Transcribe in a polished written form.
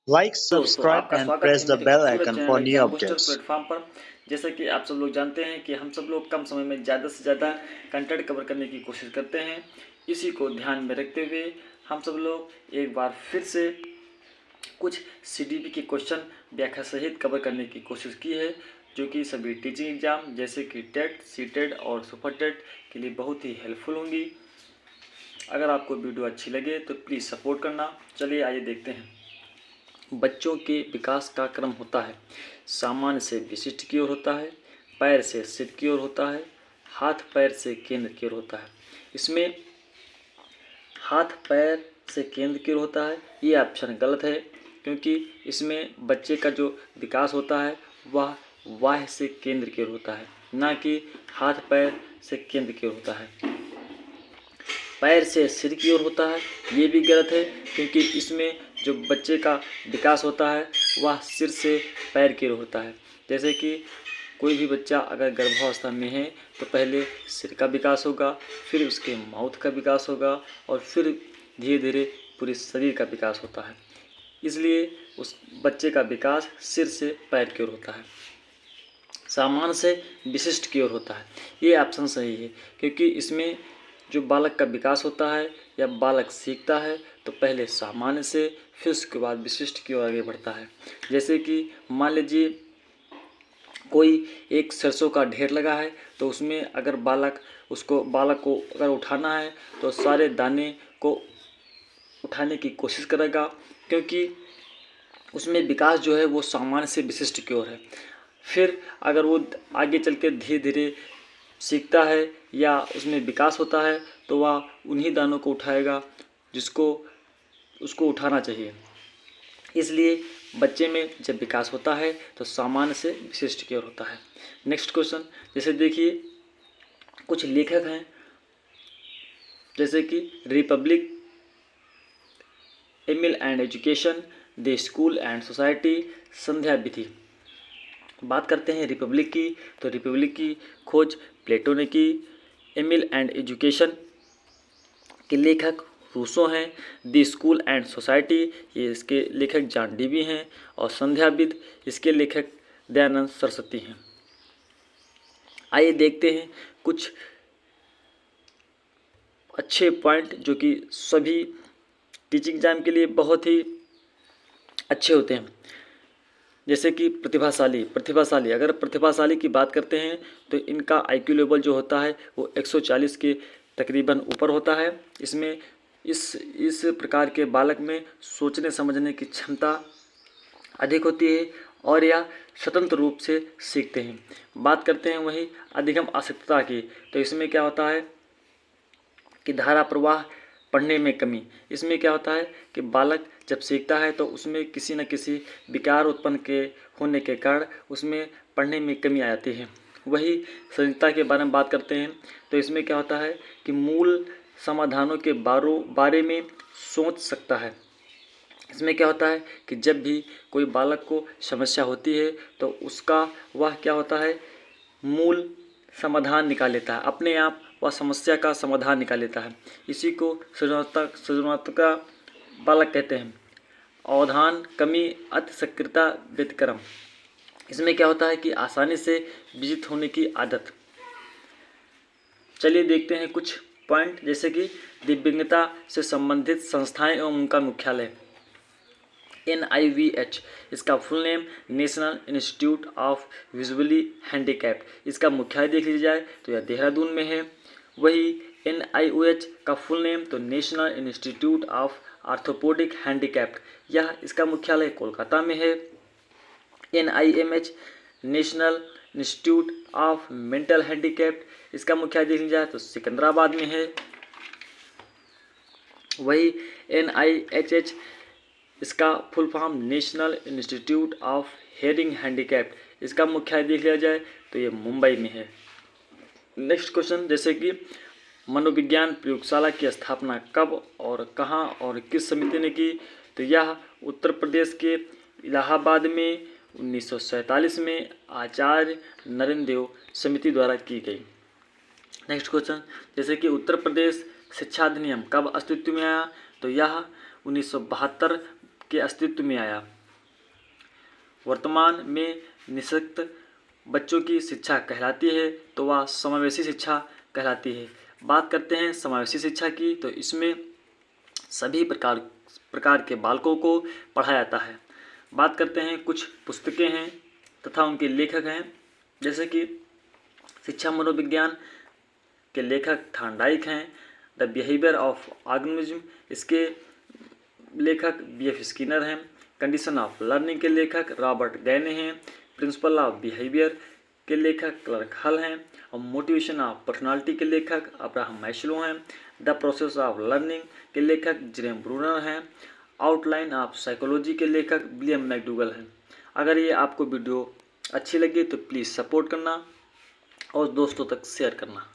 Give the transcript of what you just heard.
Like, दोस्तों subscribe, आपका and स्वागत press है the मेरे bell खूबसूरत icon for channel new exam booster updates. Platform पर। जैसा कि आप सब लोग जानते हैं कि हम सब लोग कम समय में ज़्यादा से ज़्यादा कंटेंट कवर करने की कोशिश करते हैं। इसी को ध्यान में रखते हुए हम सब लोग एक बार फिर से कुछ CDP के क्वेश्चन व्याख्या सहित कवर करने की कोशिश की है, जो कि सभी टीचिंग एग्जाम जैसे कि टेट, सीटेट और सुपर टेट के लिए बहुत ही हेल्पफुल होंगी। अगर आपको वीडियो अच्छी लगे तो प्लीज़ सपोर्ट करना। चलिए आइए देखते हैं। बच्चों के विकास का क्रम होता है, सामान्य से विशिष्ट की ओर होता है, पैर से सिर की ओर होता है, हाथ पैर से केंद्र की ओर होता है। इसमें हाथ पैर से केंद्र की ओर होता है, ये ऑप्शन गलत है, क्योंकि इसमें बच्चे का जो विकास होता है वह बाह्य से केंद्र की ओर होता है, ना कि हाथ पैर से केंद्र की ओर होता है। पैर से सिर की ओर होता है, ये भी गलत है, क्योंकि इसमें जो बच्चे का विकास होता है वह सिर से पैर की ओर होता है। जैसे कि कोई भी बच्चा अगर गर्भावस्था में है तो पहले सिर का विकास होगा, फिर उसके माउथ का विकास होगा और फिर धीरे धीरे पूरे शरीर का विकास होता है। इसलिए उस बच्चे का विकास सिर से पैर की ओर होता है, सामान्य से विशिष्ट की ओर होता है। ये ऑप्शन सही है, क्योंकि इसमें जो बालक का विकास होता है या बालक सीखता है तो पहले सामान्य से फिर उसके बाद विशिष्ट की ओर आगे बढ़ता है। जैसे कि मान लीजिए कोई एक सरसों का ढेर लगा है, तो उसमें अगर बालक को अगर उठाना है तो सारे दाने को उठाने की कोशिश करेगा, क्योंकि उसमें विकास जो है वो सामान्य से विशिष्ट की ओर है। फिर अगर वो आगे चल के धीरे धीरे सीखता है या उसमें विकास होता है तो वह उन्हीं दानों को उठाएगा जिसको उसको उठाना चाहिए। इसलिए बच्चे में जब विकास होता है तो सामान्य से विशिष्ट की ओर होता है। नेक्स्ट क्वेश्चन, जैसे देखिए कुछ लेखक हैं जैसे कि Republic, Emile and education, the school and society, संध्या विधि। बात करते हैं रिपब्लिक की, तो रिपब्लिक की खोज प्लेटो ने की। एमिल एंड एजुकेशन के लेखक रूसो हैं। द स्कूल एंड सोसाइटी, ये इसके लेखक जॉन डीवी हैं। और संध्याविद, इसके लेखक दयानंद सरस्वती हैं। आइए देखते हैं कुछ अच्छे पॉइंट जो कि सभी टीचिंग एग्जाम के लिए बहुत ही अच्छे होते हैं। जैसे कि प्रतिभाशाली, अगर प्रतिभाशाली की बात करते हैं तो इनका IQ लेवल जो होता है वो 140 के तकरीबन ऊपर होता है। इसमें इस प्रकार के बालक में सोचने समझने की क्षमता अधिक होती है और यह स्वतंत्र रूप से सीखते हैं। बात करते हैं वही अधिगम आसक्तता की, तो इसमें क्या होता है कि धारा प्रवाह पढ़ने में कमी। इसमें क्या होता है कि बालक जब सीखता है तो उसमें किसी न किसी विकार उत्पन्न के होने के कारण उसमें पढ़ने में कमी आ जाती है। वही संहिता के बारे में बात करते हैं, तो इसमें क्या होता है कि मूल समाधानों के बारे में सोच सकता है। इसमें क्या होता है कि जब भी कोई बालक को समस्या होती है तो उसका वह क्या होता है, मूल समाधान निकाल लेता है, अपने आप वह समस्या का समाधान निकाल लेता है। इसी को सृजनात्मक बालक कहते हैं। अवधान कमी, अति सक्रियता, व्यतिक्रम। इसमें क्या होता है कि आसानी से विजित होने की आदत। चलिए देखते हैं कुछ पॉइंट, जैसे कि दिव्यांगता से संबंधित संस्थाएं एवं उनका मुख्यालय। NIVH, इसका full name national institute of visually handicapped. इसका मुख्यालय देख लीजिए जाए तो यह देहरादून में है। वही NIOH का फुल नेम तो नेशनल इंस्टीट्यूट ऑफ आर्थोपोडिक हैंडीकैप्ड, यह इसका मुख्यालय कोलकाता में है। NIMH national institute of mental handicapped, इसका मुख्यालय देख लीजिए जाए तो सिकंदराबाद में है। वही NIHH, इसका full form national institute of hearing handicapped, इसका मुख्यालय देख लिया जाए तो ये मुंबई में है। नेक्स्ट क्वेश्चन, जैसे कि मनोविज्ञान प्रयोगशाला की स्थापना कब और कहाँ और किस समिति ने की, तो यह उत्तर प्रदेश के इलाहाबाद में 1947 में आचार्य नरेंद्र देव समिति द्वारा की गई। नेक्स्ट क्वेश्चन, जैसे कि उत्तर प्रदेश शिक्षा अधिनियम कब अस्तित्व में आया, तो यह 1972 के अस्तित्व में आया। वर्तमान में निःशक्त बच्चों की शिक्षा कहलाती है तो वह समावेशी शिक्षा कहलाती है। बात करते हैं समावेशी शिक्षा की, तो इसमें सभी प्रकार के बालकों को पढ़ाया जाता है। बात करते हैं कुछ पुस्तकें हैं तथा उनके लेखक हैं, जैसे कि शिक्षा मनोविज्ञान के लेखक थॉर्नडाइक हैं। द बिहेवियर ऑफ ऑर्गेनिज्म, इसके लेखक B.F. स्किनर हैं। कंडीशन ऑफ लर्निंग के लेखक रॉबर्ट गैने हैं। प्रिंसिपल ऑफ बिहेवियर के लेखक क्लर्क हल हैं। और मोटिवेशन ऑफ पर्सनालिटी के लेखक अब्राहम मैस्लो हैं। द प्रोसेस ऑफ लर्निंग के लेखक जेरेमी ब्रूनर हैं। आउटलाइन ऑफ साइकोलॉजी के लेखक विलियम मैकडूगल हैं। अगर ये आपको वीडियो अच्छी लगी तो प्लीज़ सपोर्ट करना और दोस्तों तक शेयर करना।